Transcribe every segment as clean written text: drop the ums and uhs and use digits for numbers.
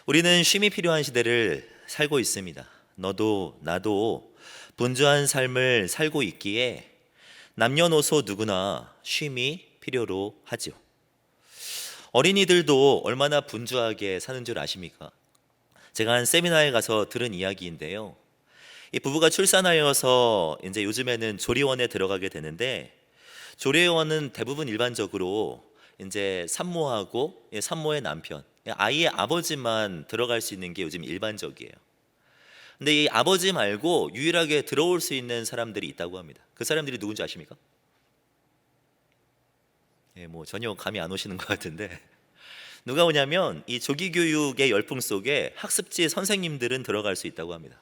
우리는 쉼이 필요한 시대를 살고 있습니다. 너도 나도 분주한 삶을 살고 있기에 남녀노소 누구나 쉼이 필요로 하죠. 어린이들도 얼마나 분주하게 사는 줄 아십니까? 제가 한 세미나에 가서 들은 이야기인데요. 이 부부가 출산하여서 이제 요즘에는 조리원에 들어가게 되는데, 조리원은 대부분 일반적으로 이제 산모하고 산모의 남편, 아이의 아버지만 들어갈 수 있는 게 요즘 일반적이에요. 근데 이 아버지 말고 유일하게 들어올 수 있는 사람들이 있다고 합니다. 그 사람들이 누군지 아십니까? 뭐 전혀 감이 안 오시는 것 같은데, 누가 오냐면 이 조기 교육의 열풍 속에 학습지 선생님들은 들어갈 수 있다고 합니다.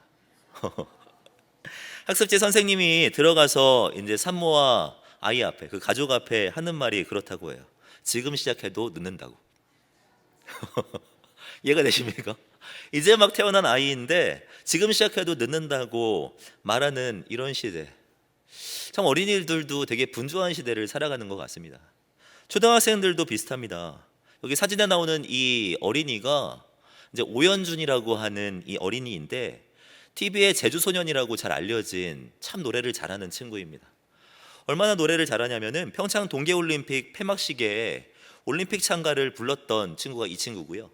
학습지 선생님이 들어가서 이제 산모와 아이 앞에, 그 가족 앞에 하는 말이 그렇다고 해요. 지금 시작해도 늦는다고. 이해가 되십니까? 이제 막 태어난 아이인데 지금 시작해도 늦는다고 말하는 이런 시대. 참 어린이들도 되게 분주한 시대를 살아가는 것 같습니다. 초등학생들도 비슷합니다. 여기 사진에 나오는 이 어린이가 이제 오연준이라고 하는 이 어린이인데, TV의 제주소년이라고 잘 알려진 참 노래를 잘하는 친구입니다. 얼마나 노래를 잘하냐면은 평창 동계올림픽 폐막식에 올림픽 찬가를 불렀던 친구가 이 친구고요.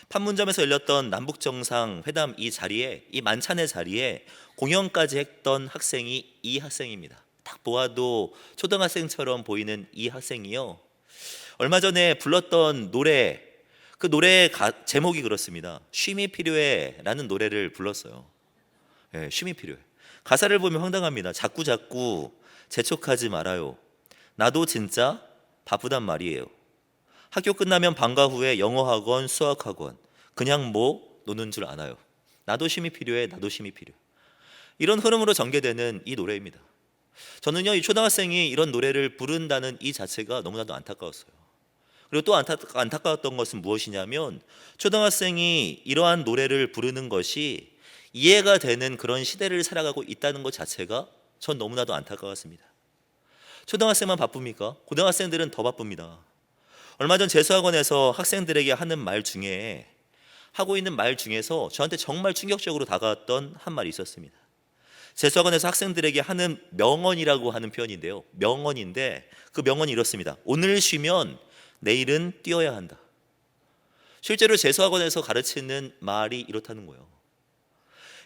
판문점에서 열렸던 남북정상회담 이 자리에, 이 만찬의 자리에 공연까지 했던 학생이 이 학생입니다. 딱 보아도 초등학생처럼 보이는 이 학생이요. 얼마 전에 불렀던 노래, 그 노래의 제목이 그렇습니다. 쉼이 필요해 라는 노래를 불렀어요. 쉼이 필요해. 가사를 보면 황당합니다. 자꾸 재촉하지 말아요. 나도 진짜 바쁘단 말이에요. 학교 끝나면 방과 후에 영어학원, 수학학원, 그냥 뭐 노는 줄 아나요. 나도 쉼이 필요해, 나도 쉼이 필요해. 이런 흐름으로 전개되는 이 노래입니다. 저는요, 이 초등학생이 이런 노래를 부른다는 이 자체가 너무나도 안타까웠어요. 그리고 또 안타까웠던 것은 무엇이냐면, 초등학생이 이러한 노래를 부르는 것이 이해가 되는 그런 시대를 살아가고 있다는 것 자체가 전 너무나도 안타까웠습니다. 초등학생만 바쁩니까? 고등학생들은 더 바쁩니다. 얼마 전 재수학원에서 학생들에게 하고 있는 말 중에서 저한테 정말 충격적으로 다가왔던 한 말이 있었습니다. 재수학원에서 학생들에게 하는 명언이라고 하는 표현인데요. 명언인데 그 명언이 이렇습니다. 오늘 쉬면 내일은 뛰어야 한다. 실제로 재수학원에서 가르치는 말이 이렇다는 거예요.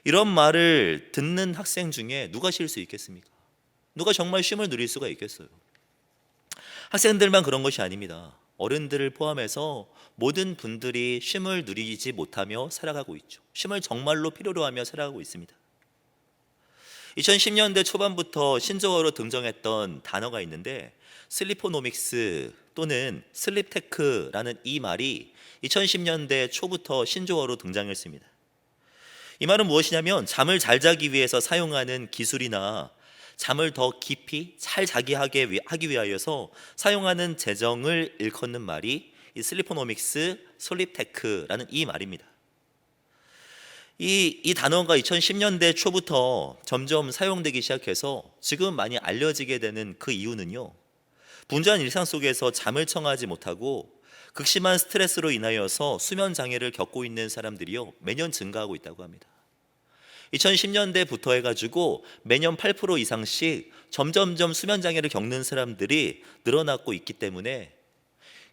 이런 말을 듣는 학생 중에 누가 쉴 수 있겠습니까? 누가 정말 쉼을 누릴 수가 있겠어요? 학생들만 그런 것이 아닙니다. 어른들을 포함해서 모든 분들이 쉼을 누리지 못하며 살아가고 있죠. 쉼을 정말로 필요로 하며 살아가고 있습니다. 2010년대 초반부터 신조어로 등장했던 단어가 있는데, 슬리포노믹스 또는 슬립테크라는 이 말이 2010년대 초부터 신조어로 등장했습니다. 이 말은 무엇이냐면, 잠을 잘 자기 위해서 사용하는 기술이나 잠을 더 깊이 잘 자기 하기 위하여서 사용하는 재정을 일컫는 말이 이 슬리포노믹스, 슬립테크라는 이 말입니다. 이 단어가 2010년대 초부터 점점 사용되기 시작해서 지금 많이 알려지게 되는 그 이유는요, 분주한 일상 속에서 잠을 청하지 못하고 극심한 스트레스로 인하여서 수면 장애를 겪고 있는 사람들이요, 매년 증가하고 있다고 합니다. 2010년대부터 해가지고 매년 8% 이상씩 점점점 수면 장애를 겪는 사람들이 늘어나고 있기 때문에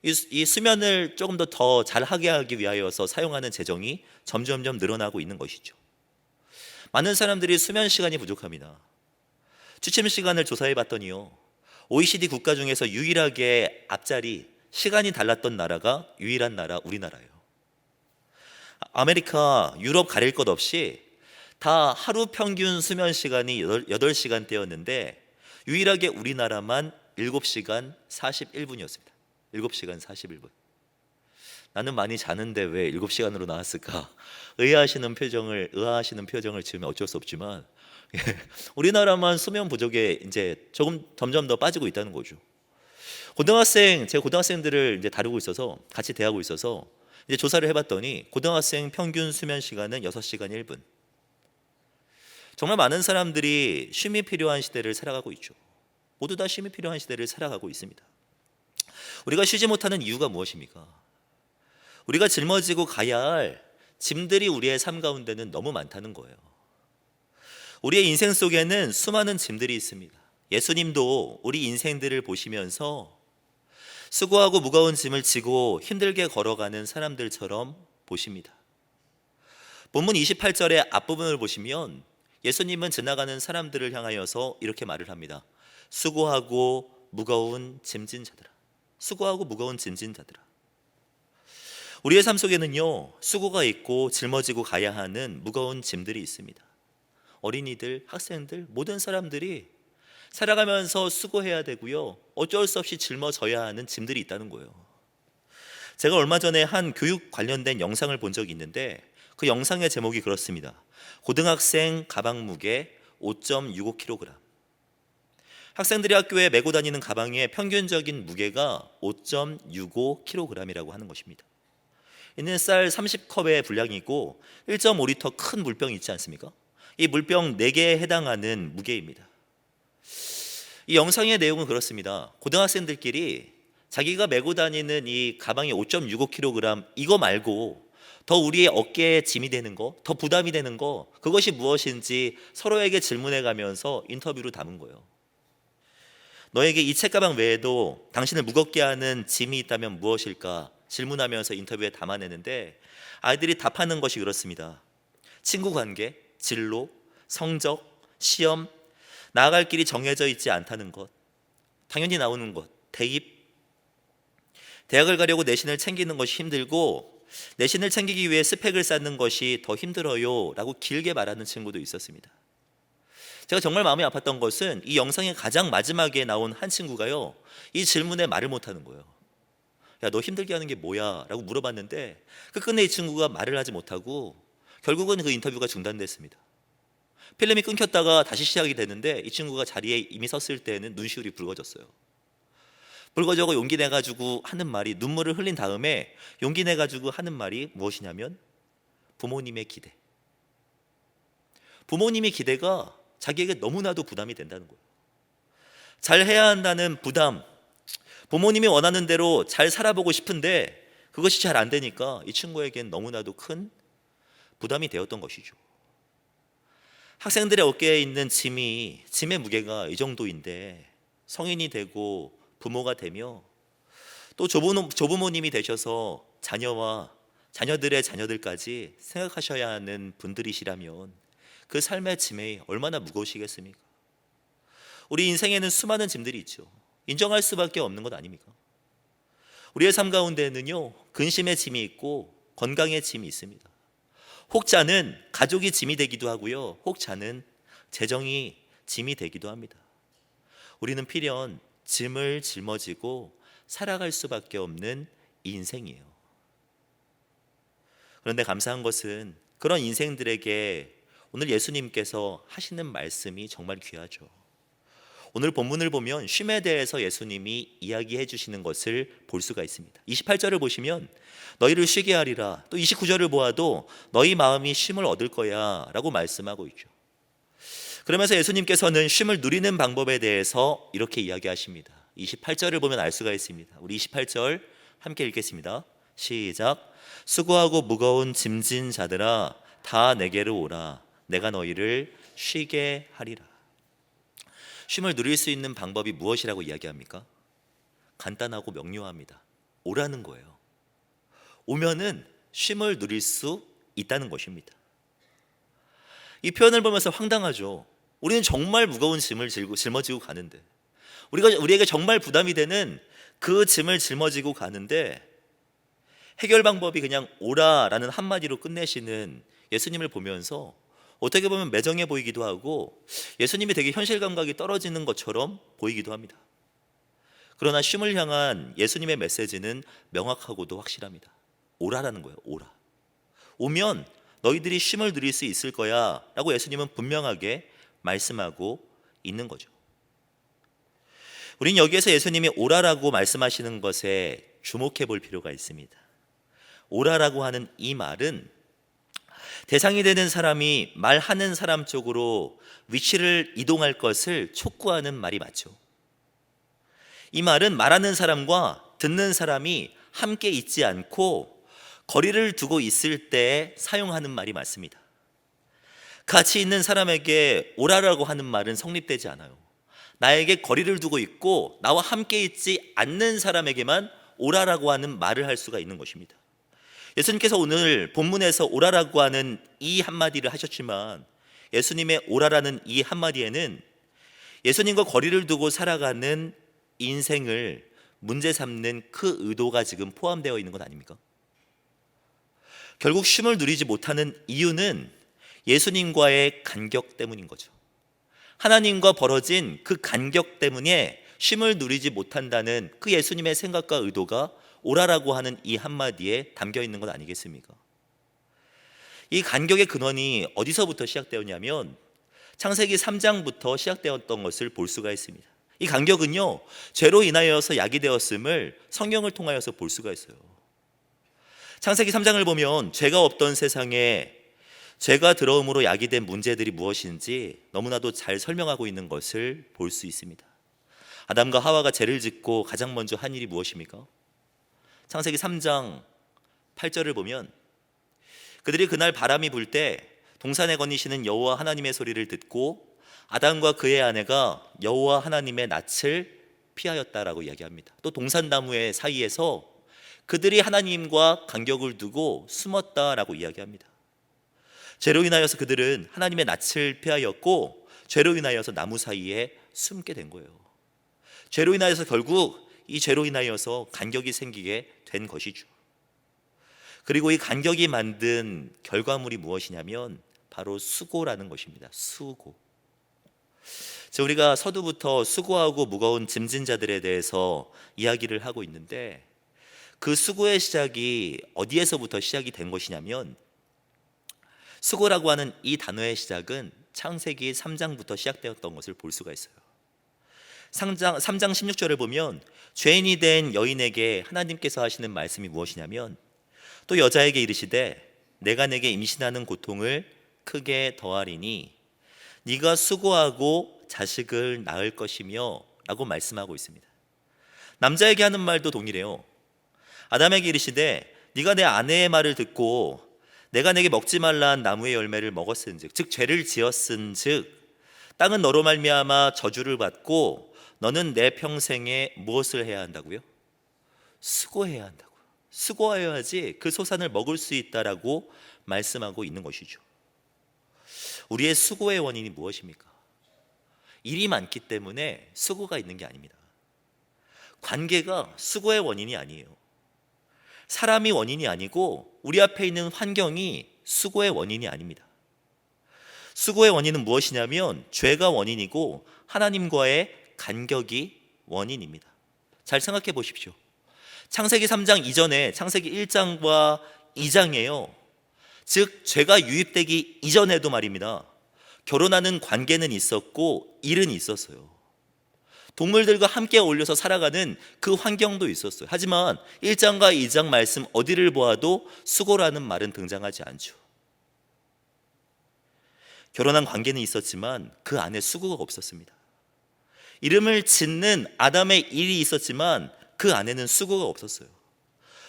이 수면을 조금 더 잘하게 하기 위하여서 사용하는 재정이 점점점 늘어나고 있는 것이죠. 많은 사람들이 수면 시간이 부족합니다. 취침 시간을 조사해 봤더니요, OECD 국가 중에서 유일하게 앞자리 시간이 달랐던 나라가 유일한 나라 우리나라예요. 아메리카, 유럽 가릴 것 없이 다 하루 평균 수면 시간이 8시간대였는데 유일하게 우리나라만 7시간 41분이었습니다. 7시간 41분. 나는 많이 자는데 왜 7시간으로 나왔을까? 의아하시는 표정을 지으면 어쩔 수 없지만, 우리나라만 수면 부족에 이제 점점 더 빠지고 있다는 거죠. 제가 고등학생들을 이제 다루고 있어서, 같이 대하고 있어서 이제 조사를 해봤더니 고등학생 평균 수면 시간은 6시간 1분. 정말 많은 사람들이 쉼이 필요한 시대를 살아가고 있죠. 모두 다 쉼이 필요한 시대를 살아가고 있습니다. 우리가 쉬지 못하는 이유가 무엇입니까? 우리가 짊어지고 가야 할 짐들이 우리의 삶 가운데는 너무 많다는 거예요. 우리의 인생 속에는 수많은 짐들이 있습니다. 예수님도 우리 인생들을 보시면서 수고하고 무거운 짐을 지고 힘들게 걸어가는 사람들처럼 보십니다. 본문 28절의 앞부분을 보시면 예수님은 지나가는 사람들을 향하여서 이렇게 말을 합니다. 수고하고 무거운 짐진 자들아. 수고하고 무거운 짐진 자들아. 우리의 삶 속에는요, 수고가 있고 짊어지고 가야 하는 무거운 짐들이 있습니다. 어린이들, 학생들, 모든 사람들이 살아가면서 수고해야 되고요, 어쩔 수 없이 짊어져야 하는 짐들이 있다는 거예요. 제가 얼마 전에 한 교육 관련된 영상을 본 적이 있는데 그 영상의 제목이 그렇습니다. 고등학생 가방 무게 5.65kg. 학생들이 학교에 메고 다니는 가방의 평균적인 무게가 5.65kg이라고 하는 것입니다. 이는 쌀 30컵의 분량이고 1.5리터 큰 물병이 있지 않습니까? 이 물병 4개에 해당하는 무게입니다. 이 영상의 내용은 그렇습니다. 고등학생들끼리 자기가 메고 다니는 이 가방이 5.65kg 이거 말고 더 우리의 어깨에 짐이 되는 거, 더 부담이 되는 거, 그것이 무엇인지 서로에게 질문해 가면서 인터뷰로 담은 거예요. 너에게 이 책가방 외에도 당신을 무겁게 하는 짐이 있다면 무엇일까? 질문하면서 인터뷰에 담아내는데 아이들이 답하는 것이 그렇습니다. 친구 관계, 진로, 성적, 시험, 나아갈 길이 정해져 있지 않다는 것, 당연히 나오는 것, 대입, 대학을 가려고 내신을 챙기는 것이 힘들고 내신을 챙기기 위해 스펙을 쌓는 것이 더 힘들어요 라고 길게 말하는 친구도 있었습니다. 제가 정말 마음이 아팠던 것은 이 영상의 가장 마지막에 나온 한 친구가요, 이 질문에 말을 못하는 거예요. 야, 너 힘들게 하는 게 뭐야? 라고 물어봤는데 끝내 이 친구가 말을 하지 못하고 결국은 그 인터뷰가 중단됐습니다. 필름이 끊겼다가 다시 시작이 되는데 이 친구가 자리에 이미 섰을 때는 눈시울이 붉어졌어요. 붉어져고 용기 내가지고 하는 말이, 눈물을 흘린 다음에 용기 내가지고 하는 말이 무엇이냐면 부모님의 기대. 부모님의 기대가 자기에게 너무나도 부담이 된다는 거예요. 잘해야 한다는 부담, 부모님이 원하는 대로 잘 살아보고 싶은데 그것이 잘 안 되니까 이 친구에겐 너무나도 큰 부담이 되었던 것이죠. 학생들의 어깨에 있는 짐의 무게가 이 정도인데 성인이 되고 부모가 되며 또 조부모님이 되셔서 자녀와 자녀들의 자녀들까지 생각하셔야 하는 분들이시라면 그 삶의 짐이 얼마나 무거우시겠습니까? 우리 인생에는 수많은 짐들이 있죠. 인정할 수밖에 없는 것 아닙니까? 우리의 삶 가운데는요, 근심의 짐이 있고 건강의 짐이 있습니다. 혹자는 가족이 짐이 되기도 하고요, 혹자는 재정이 짐이 되기도 합니다. 우리는 필연 짐을 짊어지고 살아갈 수밖에 없는 인생이에요. 그런데 감사한 것은 그런 인생들에게 오늘 예수님께서 하시는 말씀이 정말 귀하죠. 오늘 본문을 보면 쉼에 대해서 예수님이 이야기해 주시는 것을 볼 수가 있습니다. 28절을 보시면 너희를 쉬게 하리라, 또 29절을 보아도 너희 마음이 쉼을 얻을 거야 라고 말씀하고 있죠. 그러면서 예수님께서는 쉼을 누리는 방법에 대해서 이렇게 이야기하십니다. 28절을 보면 알 수가 있습니다. 우리 28절 함께 읽겠습니다. 시작. 수고하고 무거운 짐진 자들아 다 내게로 오라, 내가 너희를 쉬게 하리라. 쉼을 누릴 수 있는 방법이 무엇이라고 이야기합니까? 간단하고 명료합니다. 오라는 거예요. 오면은 쉼을 누릴 수 있다는 것입니다. 이 표현을 보면서 황당하죠. 우리는 정말 무거운 짐을 짊어지고 가는데, 우리에게 정말 부담이 되는 그 짐을 짊어지고 가는데 해결 방법이 그냥 오라라는 한마디로 끝내시는 예수님을 보면서 어떻게 보면 매정해 보이기도 하고 예수님이 되게 현실 감각이 떨어지는 것처럼 보이기도 합니다. 그러나 쉼을 향한 예수님의 메시지는 명확하고도 확실합니다. 오라라는 거예요. 오라. 오면 너희들이 쉼을 누릴 수 있을 거야 라고 예수님은 분명하게 말씀하고 있는 거죠. 우린 여기에서 예수님이 오라라고 말씀하시는 것에 주목해 볼 필요가 있습니다. 오라라고 하는 이 말은 대상이 되는 사람이 말하는 사람 쪽으로 위치를 이동할 것을 촉구하는 말이 맞죠. 이 말은 말하는 사람과 듣는 사람이 함께 있지 않고 거리를 두고 있을 때 사용하는 말이 맞습니다. 같이 있는 사람에게 오라라고 하는 말은 성립되지 않아요. 나에게 거리를 두고 있고 나와 함께 있지 않는 사람에게만 오라라고 하는 말을 할 수가 있는 것입니다. 예수님께서 오늘 본문에서 오라라고 하는 이 한마디를 하셨지만, 예수님의 오라라는 이 한마디에는 예수님과 거리를 두고 살아가는 인생을 문제 삼는 그 의도가 지금 포함되어 있는 것 아닙니까? 결국 쉼을 누리지 못하는 이유는 예수님과의 간격 때문인 거죠. 하나님과 벌어진 그 간격 때문에 쉼을 누리지 못한다는 그 예수님의 생각과 의도가 오라라고 하는 이 한마디에 담겨 있는 것 아니겠습니까? 이 간격의 근원이 어디서부터 시작되었냐면 창세기 3장부터 시작되었던 것을 볼 수가 있습니다. 이 간격은요, 죄로 인하여서 야기되었음을 성경을 통하여서 볼 수가 있어요. 창세기 3장을 보면 죄가 없던 세상에 죄가 들어옴으로 야기된 문제들이 무엇인지 너무나도 잘 설명하고 있는 것을 볼 수 있습니다. 아담과 하와가 죄를 짓고 가장 먼저 한 일이 무엇입니까? 창세기 3장 8절을 보면 그들이 그날 바람이 불 때 동산에 거니시는 여호와 하나님의 소리를 듣고 아담과 그의 아내가 여호와 하나님의 낯을 피하였다라고 이야기합니다. 또 동산나무의 사이에서 그들이 하나님과 간격을 두고 숨었다라고 이야기합니다. 죄로 인하여서 그들은 하나님의 낯을 피하였고 죄로 인하여서 나무 사이에 숨게 된 거예요. 죄로 인하여서 결국 이 죄로 인하여서 간격이 생기게 된 것이죠. 그리고 이 간격이 만든 결과물이 무엇이냐면 바로 수고라는 것입니다. 수고. 우리가 서두부터 수고하고 무거운 짐진 자들에 대해서 이야기를 하고 있는데, 그 수고의 시작이 어디에서부터 시작이 된 것이냐면, 수고라고 하는 이 단어의 시작은 창세기 3장부터 시작되었던 것을 볼 수가 있어요. 3장 16절을 보면 죄인이 된 여인에게 하나님께서 하시는 말씀이 무엇이냐면, 또 여자에게 이르시되 내가 내게 임신하는 고통을 크게 더하리니 네가 수고하고 자식을 낳을 것이며 라고 말씀하고 있습니다. 남자에게 하는 말도 동일해요. 아담에게 이르시되 네가 내 아내의 말을 듣고 내가 내게 먹지 말라 한 나무의 열매를 먹었은즉, 즉 죄를 지었은즉 땅은 너로 말미암아 저주를 받고 너는 내 평생에 무엇을 해야 한다고요? 수고해야 한다고요. 수고하여야지 그 소산을 먹을 수 있다라고 말씀하고 있는 것이죠. 우리의 수고의 원인이 무엇입니까? 일이 많기 때문에 수고가 있는 게 아닙니다. 관계가 수고의 원인이 아니에요. 사람이 원인이 아니고 우리 앞에 있는 환경이 수고의 원인이 아닙니다. 수고의 원인은 무엇이냐면 죄가 원인이고 하나님과의 간격이 원인입니다. 잘 생각해 보십시오. 창세기 3장 이전에 창세기 1장과 2장이에요. 즉 죄가 유입되기 이전에도 말입니다, 결혼하는 관계는 있었고 일은 있었어요. 동물들과 함께 어울려서 살아가는 그 환경도 있었어요. 하지만 1장과 2장 말씀 어디를 보아도 수고라는 말은 등장하지 않죠. 결혼한 관계는 있었지만 그 안에 수고가 없었습니다. 이름을 짓는 아담의 일이 있었지만 그 안에는 수고가 없었어요.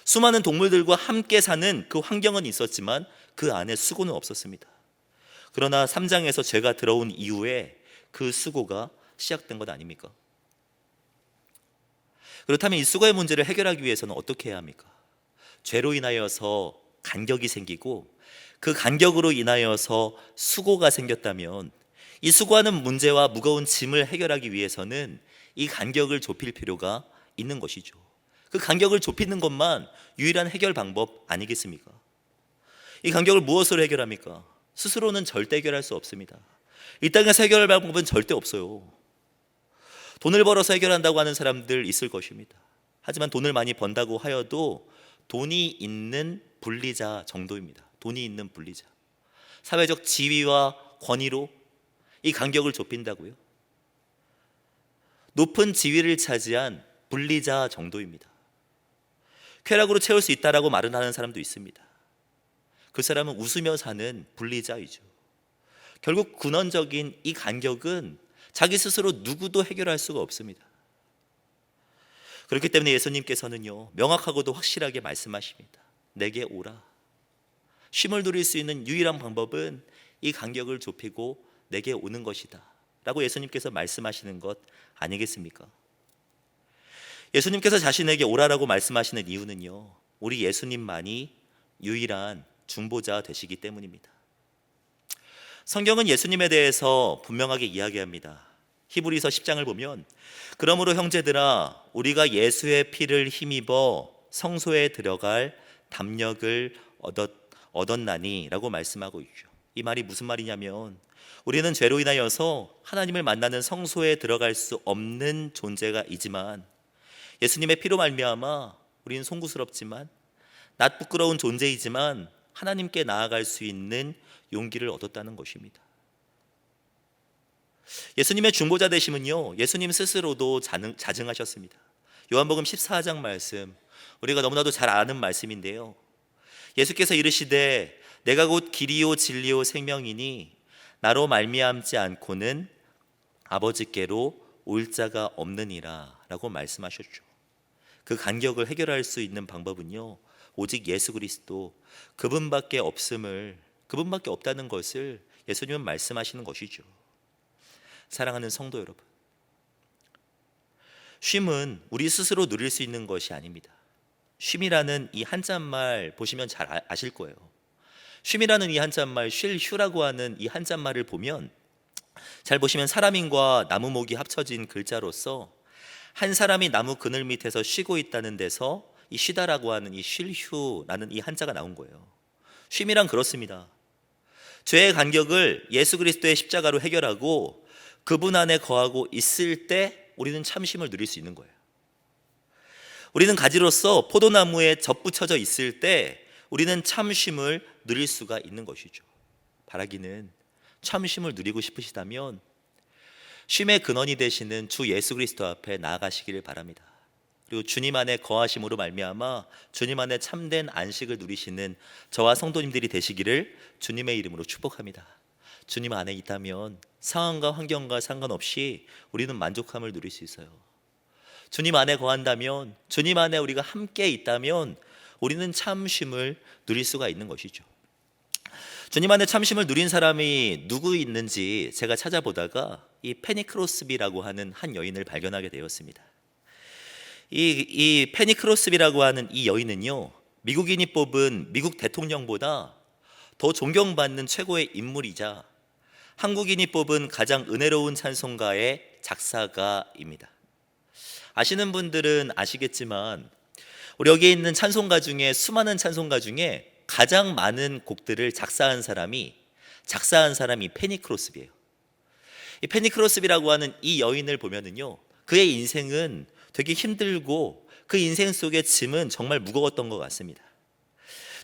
수많은 동물들과 함께 사는 그 환경은 있었지만 그 안에 수고는 없었습니다. 그러나 3장에서 죄가 들어온 이후에 그 수고가 시작된 것 아닙니까? 그렇다면 이 수고의 문제를 해결하기 위해서는 어떻게 해야 합니까? 죄로 인하여서 간격이 생기고 그 간격으로 인하여서 수고가 생겼다면 이 수고하는 문제와 무거운 짐을 해결하기 위해서는 이 간격을 좁힐 필요가 있는 것이죠. 그 간격을 좁히는 것만 유일한 해결 방법 아니겠습니까? 이 간격을 무엇으로 해결합니까? 스스로는 절대 해결할 수 없습니다. 이 땅에서 해결할 방법은 절대 없어요. 돈을 벌어서 해결한다고 하는 사람들 있을 것입니다. 하지만 돈을 많이 번다고 하여도 돈이 있는 분리자 정도입니다. 돈이 있는 분리자. 사회적 지위와 권위로 이 간격을 좁힌다고요? 높은 지위를 차지한 분리자 정도입니다. 쾌락으로 채울 수 있다라고 말을 하는 사람도 있습니다. 그 사람은 웃으며 사는 분리자이죠. 결국 근원적인 이 간격은 자기 스스로 누구도 해결할 수가 없습니다. 그렇기 때문에 예수님께서는요, 명확하고도 확실하게 말씀하십니다. 내게 오라. 쉼을 누릴 수 있는 유일한 방법은 이 간격을 좁히고 내게 오는 것이다 라고 예수님께서 말씀하시는 것 아니겠습니까? 예수님께서 자신에게 오라라고 말씀하시는 이유는요, 우리 예수님만이 유일한 중보자 되시기 때문입니다. 성경은 예수님에 대해서 분명하게 이야기합니다. 히브리서 10장을 보면 그러므로 형제들아 우리가 예수의 피를 힘입어 성소에 들어갈 담력을 얻었나니 라고 말씀하고 있죠. 이 말이 무슨 말이냐면 우리는 죄로 인하여서 하나님을 만나는 성소에 들어갈 수 없는 존재가 있지만 예수님의 피로 말미암아 우리는 송구스럽지만 낯 부끄러운 존재이지만 하나님께 나아갈 수 있는 용기를 얻었다는 것입니다. 예수님의 중보자 되심은요, 예수님 스스로도 자증하셨습니다. 요한복음 14장 말씀, 우리가 너무나도 잘 아는 말씀인데요, 예수께서 이르시되 내가 곧 길이요 진리요 생명이니 나로 말미암지 않고는 아버지께로 올 자가 없느니라 라고 말씀하셨죠. 그 간격을 해결할 수 있는 방법은요, 오직 예수 그리스도, 그분밖에 없다는 것을 예수님은 말씀하시는 것이죠. 사랑하는 성도 여러분, 쉼은 우리 스스로 누릴 수 있는 것이 아닙니다. 쉼이라는 이 한자말 보시면 잘 아실 거예요. 쉼이라는 이 한자말, 쉴 휴라고 하는 이 한자말을 보면 잘 보시면 사람인과 나무 목이 합쳐진 글자로서 한 사람이 나무 그늘 밑에서 쉬고 있다는 데서 이 쉬다라고 하는 이 쉴 휴라는 이 한자가 나온 거예요. 쉼이란 그렇습니다. 죄의 간격을 예수 그리스도의 십자가로 해결하고 그분 안에 거하고 있을 때 우리는 참 쉼을 누릴 수 있는 거예요. 우리는 가지로서 포도나무에 접붙여져 있을 때 우리는 참 쉼을 누릴 수가 있는 것이죠. 바라기는 참 쉼을 누리고 싶으시다면 쉼의 근원이 되시는 주 예수 그리스도 앞에 나아가시기를 바랍니다. 그리고 주님 안에 거하심으로 말미암아 주님 안에 참된 안식을 누리시는 저와 성도님들이 되시기를 주님의 이름으로 축복합니다. 주님 안에 있다면 상황과 환경과 상관없이 우리는 만족함을 누릴 수 있어요. 주님 안에 거한다면, 주님 안에 우리가 함께 있다면 우리는 참쉼을 누릴 수가 있는 것이죠. 주님 안에 참심을 누린 사람이 누구 있는지 제가 찾아보다가 이 페니 크로스비라고 하는 한 여인을 발견하게 되었습니다. 이 페니 크로스비라고 하는 이 여인은요, 미국인이 뽑은 미국 대통령보다 더 존경받는 최고의 인물이자 한국인이 뽑은 가장 은혜로운 찬송가의 작사가입니다. 아시는 분들은 아시겠지만 우리 여기에 있는 찬송가 중에, 수많은 찬송가 중에 가장 많은 곡들을 작사한 사람이 페니 크로스비예요. 이 페니 크로스비라고 하는 이 여인을 보면은요, 그의 인생은 되게 힘들고 그 인생 속의 짐은 정말 무거웠던 것 같습니다.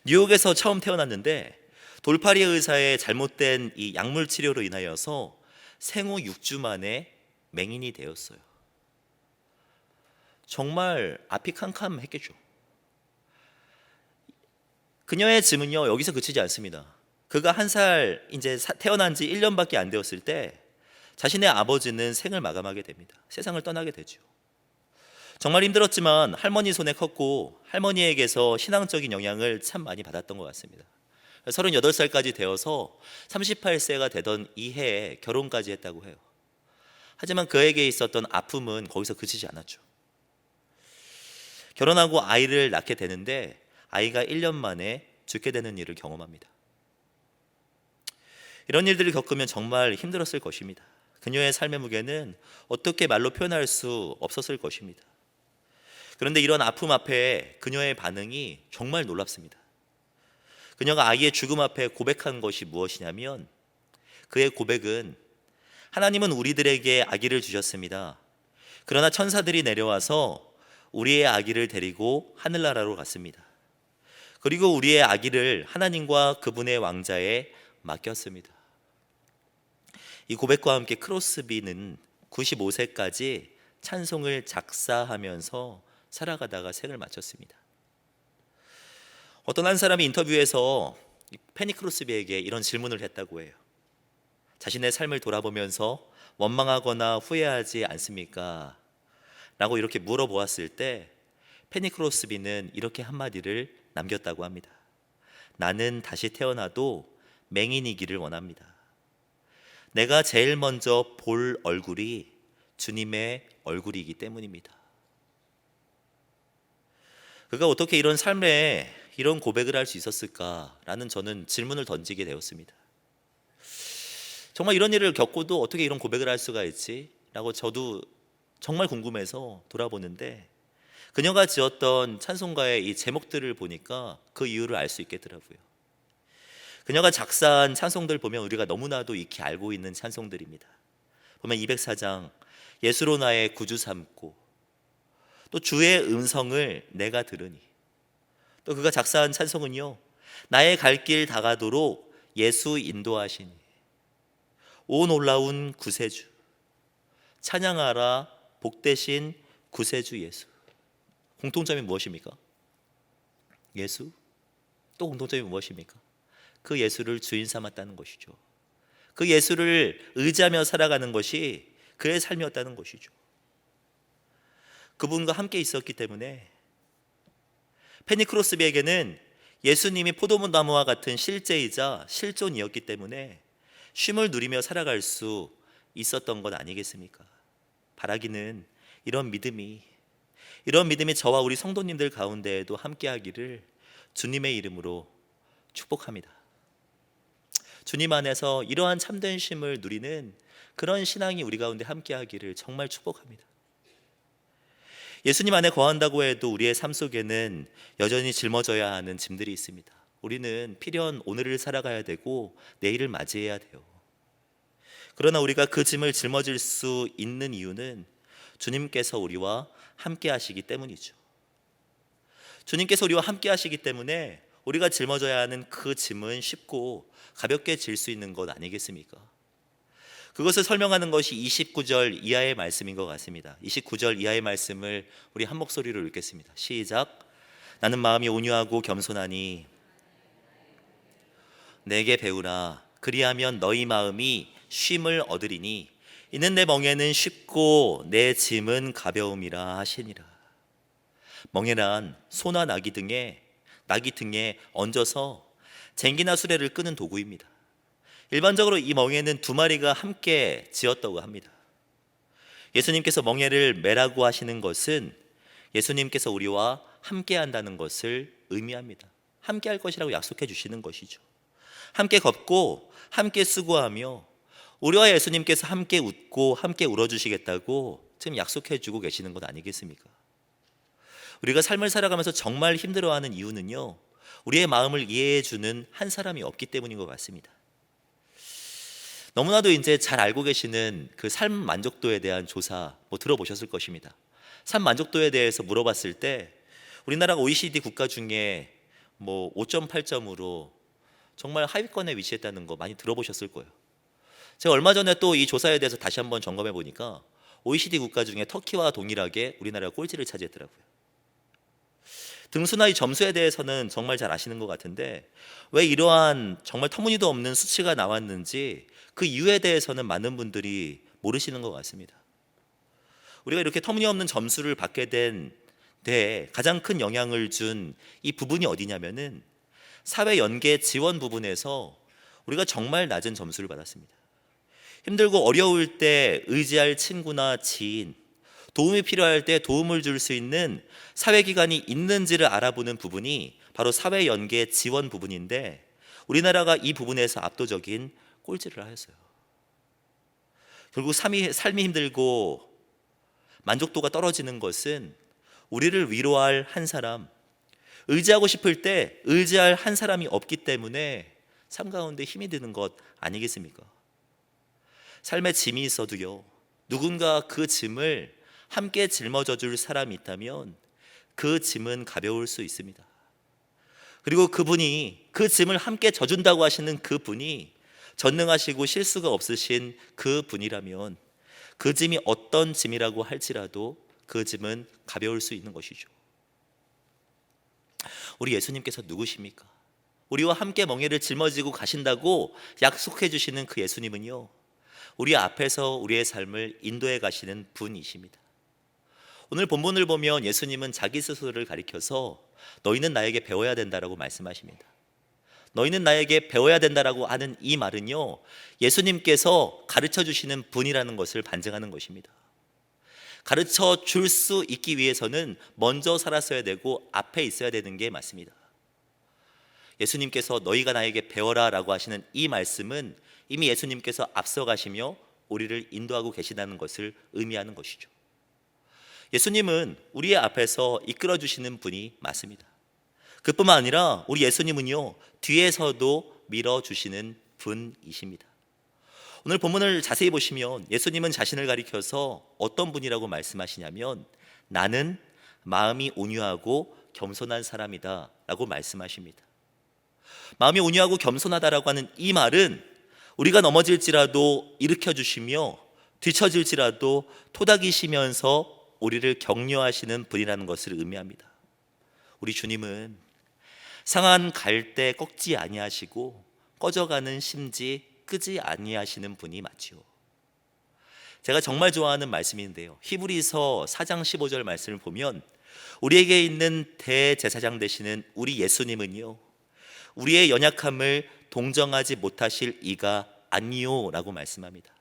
뉴욕에서 처음 태어났는데 돌팔이 의사의 잘못된 이 약물 치료로 인하여서 생후 6주 만에 맹인이 되었어요. 정말 앞이 캄캄했겠죠. 그녀의 짐은요, 여기서 그치지 않습니다. 그가 한 살 이제 태어난 지 1년밖에 안 되었을 때 자신의 아버지는 생을 마감하게 됩니다. 세상을 떠나게 되죠. 정말 힘들었지만 할머니 손에 컸고 할머니에게서 신앙적인 영향을 참 많이 받았던 것 같습니다. 38살까지 되어서 38세가 되던 이 해에 결혼까지 했다고 해요. 하지만 그에게 있었던 아픔은 거기서 그치지 않았죠. 결혼하고 아이를 낳게 되는데 아이가 1년 만에 죽게 되는 일을 경험합니다. 이런 일들을 겪으면 정말 힘들었을 것입니다. 그녀의 삶의 무게는 어떻게 말로 표현할 수 없었을 것입니다. 그런데 이런 아픔 앞에 그녀의 반응이 정말 놀랍습니다. 그녀가 아이의 죽음 앞에 고백한 것이 무엇이냐면, 그의 고백은 하나님은 우리들에게 아기를 주셨습니다. 그러나 천사들이 내려와서 우리의 아기를 데리고 하늘나라로 갔습니다. 그리고 우리의 아기를 하나님과 그분의 왕자에 맡겼습니다. 이 고백과 함께 크로스비는 95세까지 찬송을 작사하면서 살아가다가 생을 마쳤습니다. 어떤 한 사람이 인터뷰에서 페니 크로스비에게 이런 질문을 했다고 해요. 자신의 삶을 돌아보면서 원망하거나 후회하지 않습니까? 라고 이렇게 물어보았을 때 페니 크로스비는 이렇게 한마디를 남겼다고 합니다. 나는 다시 태어나도 맹인이기를 원합니다. 내가 제일 먼저 볼 얼굴이 주님의 얼굴이기 때문입니다. 그가 어떻게 이런 삶에 이런 고백을 할 수 있었을까라는 저는 질문을 던지게 되었습니다. 정말 이런 일을 겪고도 어떻게 이런 고백을 할 수가 있지? 라고 저도 정말 궁금해서 돌아보는데, 그녀가 지었던 찬송가의 이 제목들을 보니까 그 이유를 알 수 있겠더라고요. 그녀가 작사한 찬송들 보면 우리가 너무나도 익히 알고 있는 찬송들입니다. 보면 204장 예수로 나의 구주 삼고, 또 주의 음성을 내가 들으니, 또 그가 작사한 찬송은요, 나의 갈 길 다가도록 예수 인도하시니, 오 놀라운 구세주, 찬양하라 복되신 구세주 예수. 공통점이 무엇입니까? 예수? 또 공통점이 무엇입니까? 그 예수를 주인 삼았다는 것이죠. 그 예수를 의지하며 살아가는 것이 그의 삶이었다는 것이죠. 그분과 함께 있었기 때문에 페니 크로스비에게는 예수님이 포도나무와 같은 실제이자 실존이었기 때문에 쉼을 누리며 살아갈 수 있었던 것 아니겠습니까? 바라기는 이런 믿음이 저와 우리 성도님들 가운데에도 함께하기를 주님의 이름으로 축복합니다. 주님 안에서 이러한 참된 쉼을 누리는 그런 신앙이 우리 가운데 함께하기를 정말 축복합니다. 예수님 안에 거한다고 해도 우리의 삶 속에는 여전히 짊어져야 하는 짐들이 있습니다. 우리는 필연 오늘을 살아가야 되고 내일을 맞이해야 돼요. 그러나 우리가 그 짐을 짊어질 수 있는 이유는 주님께서 우리와 함께 하시기 때문이죠. 주님께서 우리와 함께 하시기 때문에 우리가 짊어져야 하는 그 짐은 쉽고 가볍게 질 수 있는 것 아니겠습니까? 그것을 설명하는 것이 29절 이하의 말씀인 것 같습니다. 29절 이하의 말씀을 우리 한 목소리로 읽겠습니다. 시작. 나는 마음이 온유하고 겸손하니 내게 배우라. 그리하면 너희 마음이 쉼을 얻으리니 이는 내 멍에는 쉽고 내 짐은 가벼움이라 하시니라. 멍에란 소나 나귀 등에 얹어서 쟁기나 수레를 끄는 도구입니다. 일반적으로 이 멍에는 두 마리가 함께 지었다고 합니다. 예수님께서 멍에를 매라고 하시는 것은 예수님께서 우리와 함께 한다는 것을 의미합니다. 함께 할 것이라고 약속해 주시는 것이죠. 함께 걷고 함께 수고하며 우리와 예수님께서 함께 웃고 함께 울어주시겠다고 지금 약속해 주고 계시는 것 아니겠습니까? 우리가 삶을 살아가면서 정말 힘들어하는 이유는요, 우리의 마음을 이해해 주는 한 사람이 없기 때문인 것 같습니다. 너무나도 이제 잘 알고 계시는 그 삶 만족도에 대한 조사 들어보셨을 것입니다. 삶 만족도에 대해서 물어봤을 때 우리나라가 OECD 국가 중에 5.8점으로 정말 하위권에 위치했다는 거 많이 들어보셨을 거예요. 제가 얼마 전에 또 이 조사에 대해서 다시 한번 점검해 보니까 OECD 국가 중에 터키와 동일하게 우리나라가 꼴찌를 차지했더라고요. 등수나 이 점수에 대해서는 정말 잘 아시는 것 같은데 왜 이러한 정말 터무니도 없는 수치가 나왔는지 그 이유에 대해서는 많은 분들이 모르시는 것 같습니다. 우리가 이렇게 터무니없는 점수를 받게 된 데 가장 큰 영향을 준 이 부분이 어디냐면은 사회 연계 지원 부분에서 우리가 정말 낮은 점수를 받았습니다. 힘들고 어려울 때 의지할 친구나 지인, 도움이 필요할 때 도움을 줄 수 있는 사회기관이 있는지를 알아보는 부분이 바로 사회 연계 지원 부분인데 우리나라가 이 부분에서 압도적인 꼴찌를 하였어요. 결국 삶이 힘들고 만족도가 떨어지는 것은 우리를 위로할 한 사람, 의지하고 싶을 때 의지할 한 사람이 없기 때문에 삶 가운데 힘이 드는 것 아니겠습니까? 삶에 짐이 있어도요, 누군가 그 짐을 함께 짊어져 줄 사람이 있다면 그 짐은 가벼울 수 있습니다. 그리고 그분이 그 짐을 함께 져준다고 하시는 그분이 전능하시고 실수가 없으신 그분이라면 그 짐이 어떤 짐이라고 할지라도 그 짐은 가벼울 수 있는 것이죠. 우리 예수님께서 누구십니까? 우리와 함께 멍에를 짊어지고 가신다고 약속해 주시는 그 예수님은요, 우리 앞에서 우리의 삶을 인도해 가시는 분이십니다. 오늘 본문을 보면 예수님은 자기 스스로를 가리켜서 너희는 나에게 배워야 된다라고 말씀하십니다. 너희는 나에게 배워야 된다라고 하는 이 말은요, 예수님께서 가르쳐 주시는 분이라는 것을 반증하는 것입니다. 가르쳐 줄 수 있기 위해서는 먼저 살았어야 되고 앞에 있어야 되는 게 맞습니다. 예수님께서 너희가 나에게 배워라 라고 하시는 이 말씀은 이미 예수님께서 앞서가시며 우리를 인도하고 계시다는 것을 의미하는 것이죠. 예수님은 우리의 앞에서 이끌어 주시는 분이 맞습니다. 그뿐만 아니라 우리 예수님은요, 뒤에서도 밀어주시는 분이십니다. 오늘 본문을 자세히 보시면 예수님은 자신을 가리켜서 어떤 분이라고 말씀하시냐면, 나는 마음이 온유하고 겸손한 사람이다 라고 말씀하십니다. 마음이 온유하고 겸손하다라고 하는 이 말은 우리가 넘어질지라도 일으켜 주시며 뒤처질지라도 토닥이시면서 우리를 격려하시는 분이라는 것을 의미합니다. 우리 주님은 상한 갈대 꺾지 아니하시고 꺼져가는 심지 끄지 아니하시는 분이 맞지요. 제가 정말 좋아하는 말씀인데요, 히브리서 4장 15절 말씀을 보면 우리에게 있는 대제사장 되시는 우리 예수님은요, 우리의 연약함을 동정하지 못하실 이가 아니요 라고 말씀합니다.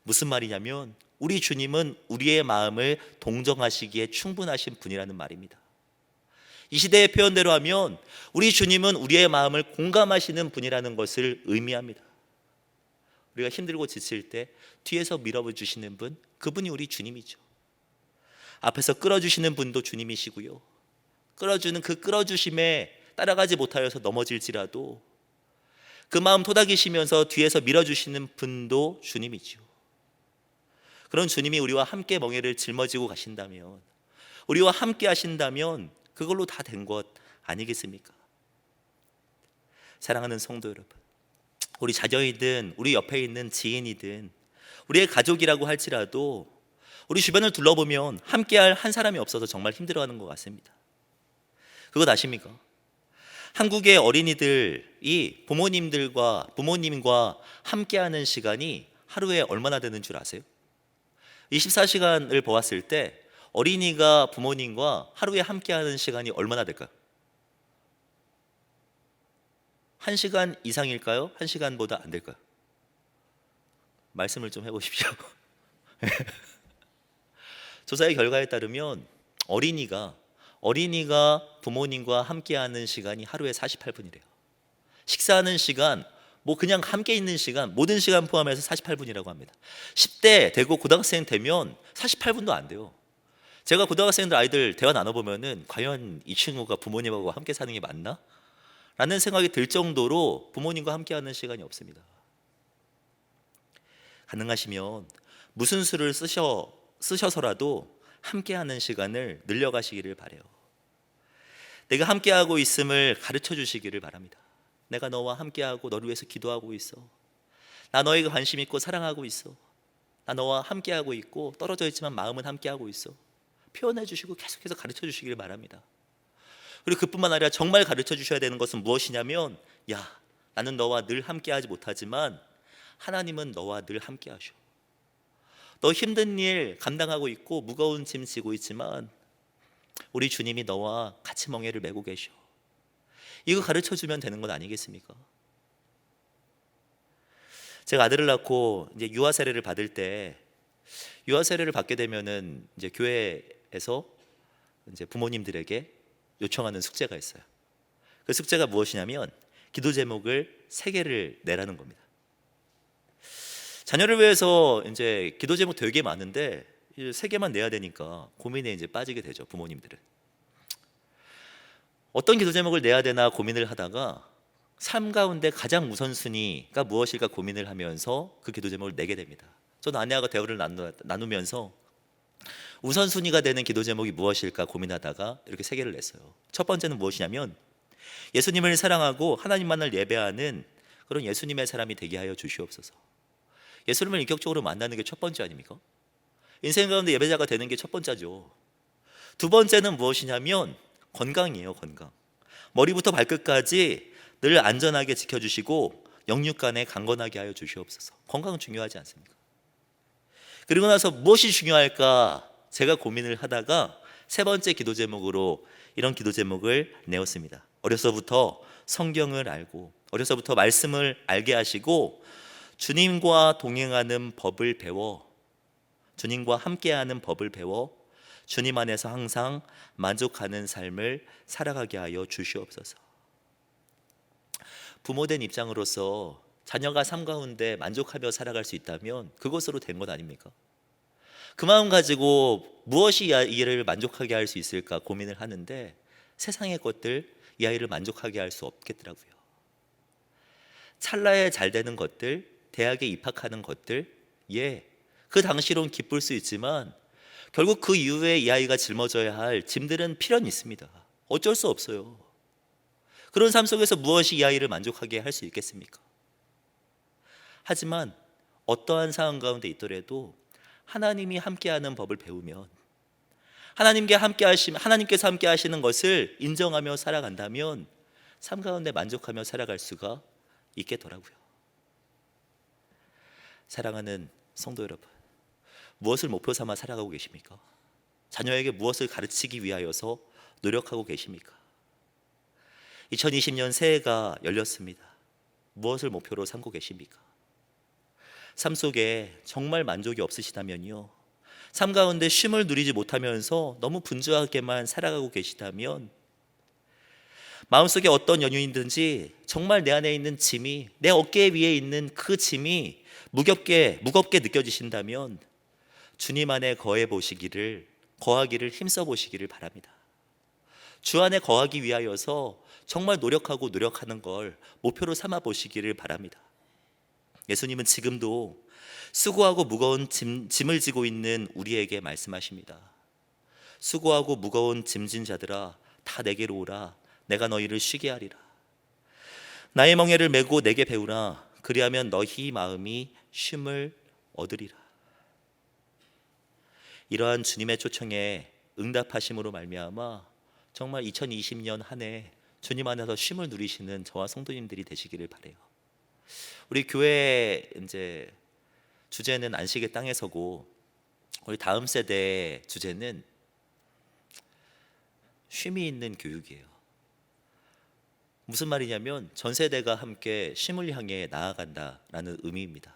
무슨 말이냐면 우리 주님은 우리의 마음을 동정하시기에 충분하신 분이라는 말입니다. 이 시대의 표현대로 하면 우리 주님은 우리의 마음을 공감하시는 분이라는 것을 의미합니다. 우리가 힘들고 지칠 때 뒤에서 밀어주시는 분, 그분이 우리 주님이죠. 앞에서 끌어주시는 분도 주님이시고요, 끌어주는 그 끌어주심에 따라가지 못하여서 넘어질지라도 그 마음 토닥이시면서 뒤에서 밀어주시는 분도 주님이죠. 그런 주님이 우리와 함께 멍에를 짊어지고 가신다면, 우리와 함께 하신다면 그걸로 다 된 것 아니겠습니까? 사랑하는 성도 여러분, 우리 자녀이든 우리 옆에 있는 지인이든 우리의 가족이라고 할지라도 우리 주변을 둘러보면 함께할 한 사람이 없어서 정말 힘들어하는 것 같습니다. 그것 아십니까? 한국의 어린이들이 부모님과 함께하는 시간이 하루에 얼마나 되는 줄 아세요? 24시간을 보았을 때 어린이가 부모님과 하루에 함께하는 시간이 얼마나 될까요? 1시간 이상일까요? 1시간보다 안 될까요? 말씀을 좀 해보십시오. 조사의 결과에 따르면 어린이가 부모님과 함께하는 시간이 하루에 48분이래요. 식사하는 시간, 그냥 함께 있는 시간, 모든 시간 포함해서 48분이라고 합니다. 10대 되고 고등학생 되면 48분도 안 돼요. 제가 고등학생들 아이들 대화 나눠보면은 과연 이 친구가 부모님하고 함께 사는 게 맞나? 라는 생각이 들 정도로 부모님과 함께하는 시간이 없습니다. 가능하시면 무슨 수를 쓰셔서라도 함께하는 시간을 늘려가시기를 바라요. 내가 함께하고 있음을 가르쳐 주시기를 바랍니다. 내가 너와 함께하고 너를 위해서 기도하고 있어. 나 너에게 관심 있고 사랑하고 있어. 나 너와 함께하고 있고 떨어져 있지만 마음은 함께하고 있어. 표현해 주시고 계속해서 가르쳐 주시기를 바랍니다. 그리고 그뿐만 아니라 정말 가르쳐 주셔야 되는 것은 무엇이냐면, 나는 너와 늘 함께하지 못하지만 하나님은 너와 늘 함께하셔. 너 힘든 일 감당하고 있고 무거운 짐 지고 있지만 우리 주님이 너와 같이 멍에를 메고 계셔. 이거 가르쳐 주면 되는 것 아니겠습니까? 제가 아들을 낳고 이제 유아 세례를 받을 때, 유아 세례를 받게 되면은 이제 교회에서 이제 부모님들에게 요청하는 숙제가 있어요. 그 숙제가 무엇이냐면 기도 제목을 3개를 내라는 겁니다. 자녀를 위해서 이제 기도 제목 되게 많은데 3개만 내야 되니까 고민에 이제 빠지게 되죠, 부모님들은. 어떤 기도 제목을 내야 되나 고민을 하다가 삶 가운데 가장 우선순위가 무엇일까 고민을 하면서 그 기도 제목을 내게 됩니다. 저는 아내와 대화를 나누면서 우선순위가 되는 기도 제목이 무엇일까 고민하다가 이렇게 3개를 냈어요. 첫 번째는 무엇이냐면 예수님을 사랑하고 하나님만을 예배하는 그런 예수님의 사람이 되게 하여 주시옵소서. 예수님을 인격적으로 만나는 게 첫 번째 아닙니까? 인생 가운데 예배자가 되는 게 첫 번째죠. 두 번째는 무엇이냐면 건강이에요. 건강. 머리부터 발끝까지 늘 안전하게 지켜주시고 영육간에 강건하게 하여 주시옵소서. 건강은 중요하지 않습니까? 그리고 나서 무엇이 중요할까 제가 고민을 하다가 세 번째 기도 제목으로 이런 기도 제목을 내었습니다. 어려서부터 성경을 알고 어려서부터 말씀을 알게 하시고 주님과 동행하는 법을 배워 주님과 함께하는 법을 배워 주님 안에서 항상 만족하는 삶을 살아가게 하여 주시옵소서. 부모된 입장으로서 자녀가 삶 가운데 만족하며 살아갈 수 있다면 그것으로 된 것 아닙니까? 그 마음 가지고 무엇이 이 아이를 만족하게 할 수 있을까 고민을 하는데 세상의 것들 이 아이를 만족하게 할 수 없겠더라고요. 찰나에 잘 되는 것들, 대학에 입학하는 것들, 그 당시론 기쁠 수 있지만 결국 그 이후에 이 아이가 짊어져야 할 짐들은 필연이 있습니다. 어쩔 수 없어요. 그런 삶 속에서 무엇이 이 아이를 만족하게 할 수 있겠습니까? 하지만 어떠한 상황 가운데 있더라도 하나님이 함께하는 법을 배우면 하나님께서 함께 하시는 것을 인정하며 살아간다면 삶 가운데 만족하며 살아갈 수가 있겠더라고요. 사랑하는 성도 여러분, 무엇을 목표 삼아 살아가고 계십니까? 자녀에게 무엇을 가르치기 위하여서 노력하고 계십니까? 2020년 새해가 열렸습니다. 무엇을 목표로 삼고 계십니까? 삶 속에 정말 만족이 없으시다면요, 삶 가운데 쉼을 누리지 못하면서 너무 분주하게만 살아가고 계시다면 마음속에 어떤 연유이든지 정말 내 안에 있는 짐이, 내 어깨 위에 있는 그 짐이 무겁게 느껴지신다면 주님 안에 거하기를 힘써 보시기를 바랍니다. 주 안에 거하기 위하여서 정말 노력하는 걸 목표로 삼아 보시기를 바랍니다. 예수님은 지금도 수고하고 무거운 짐을 지고 있는 우리에게 말씀하십니다. 수고하고 무거운 짐진 자들아, 다 내게로 오라. 내가 너희를 쉬게 하리라. 나의 멍에를 메고 내게 배우라. 그리하면 너희 마음이 쉼을 얻으리라. 이러한 주님의 초청에 응답하심으로 말미암아 정말 2020년 한 해 주님 안에서 쉼을 누리시는 저와 성도님들이 되시기를 바라요. 우리 교회 이제 주제는 안식의 땅에 서고, 우리 다음 세대 주제는 쉼이 있는 교육이에요. 무슨 말이냐면 전 세대가 함께 쉼을 향해 나아간다라는 의미입니다.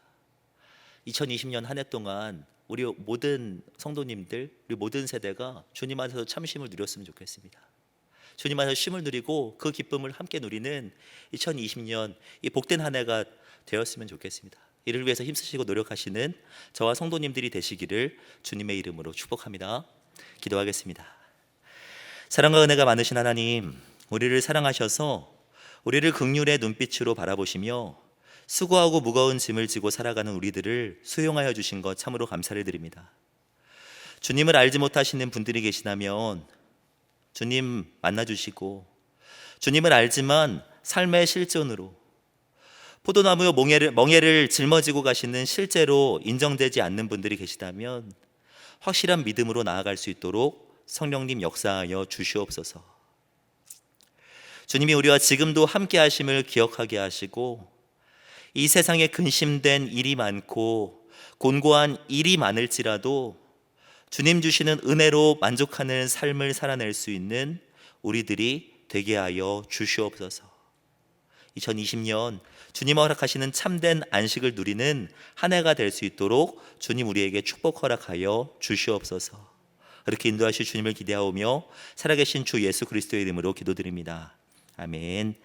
2020년 한 해 동안 우리 모든 성도님들, 우리 모든 세대가 주님 안에서 참 쉼을 누렸으면 좋겠습니다. 주님 안에서 쉼을 누리고 그 기쁨을 함께 누리는 2020년 이 복된 한 해가 되었으면 좋겠습니다. 이를 위해서 힘쓰시고 노력하시는 저와 성도님들이 되시기를 주님의 이름으로 축복합니다. 기도하겠습니다. 사랑과 은혜가 많으신 하나님, 우리를 사랑하셔서 우리를 긍휼의 눈빛으로 바라보시며 수고하고 무거운 짐을 지고 살아가는 우리들을 수용하여 주신 것 참으로 감사를 드립니다. 주님을 알지 못하시는 분들이 계시다면 주님 만나주시고, 주님을 알지만 삶의 실존으로 포도나무 멍에를 짊어지고 가시는 실제로 인정되지 않는 분들이 계시다면 확실한 믿음으로 나아갈 수 있도록 성령님 역사하여 주시옵소서. 주님이 우리와 지금도 함께 하심을 기억하게 하시고, 이 세상에 근심된 일이 많고 곤고한 일이 많을지라도 주님 주시는 은혜로 만족하는 삶을 살아낼 수 있는 우리들이 되게 하여 주시옵소서. 2020년 주님 허락하시는 참된 안식을 누리는 한 해가 될 수 있도록 주님 우리에게 축복 허락하여 주시옵소서. 이렇게 인도하실 주님을 기대하오며 살아계신 주 예수 그리스도의 이름으로 기도드립니다. 아멘.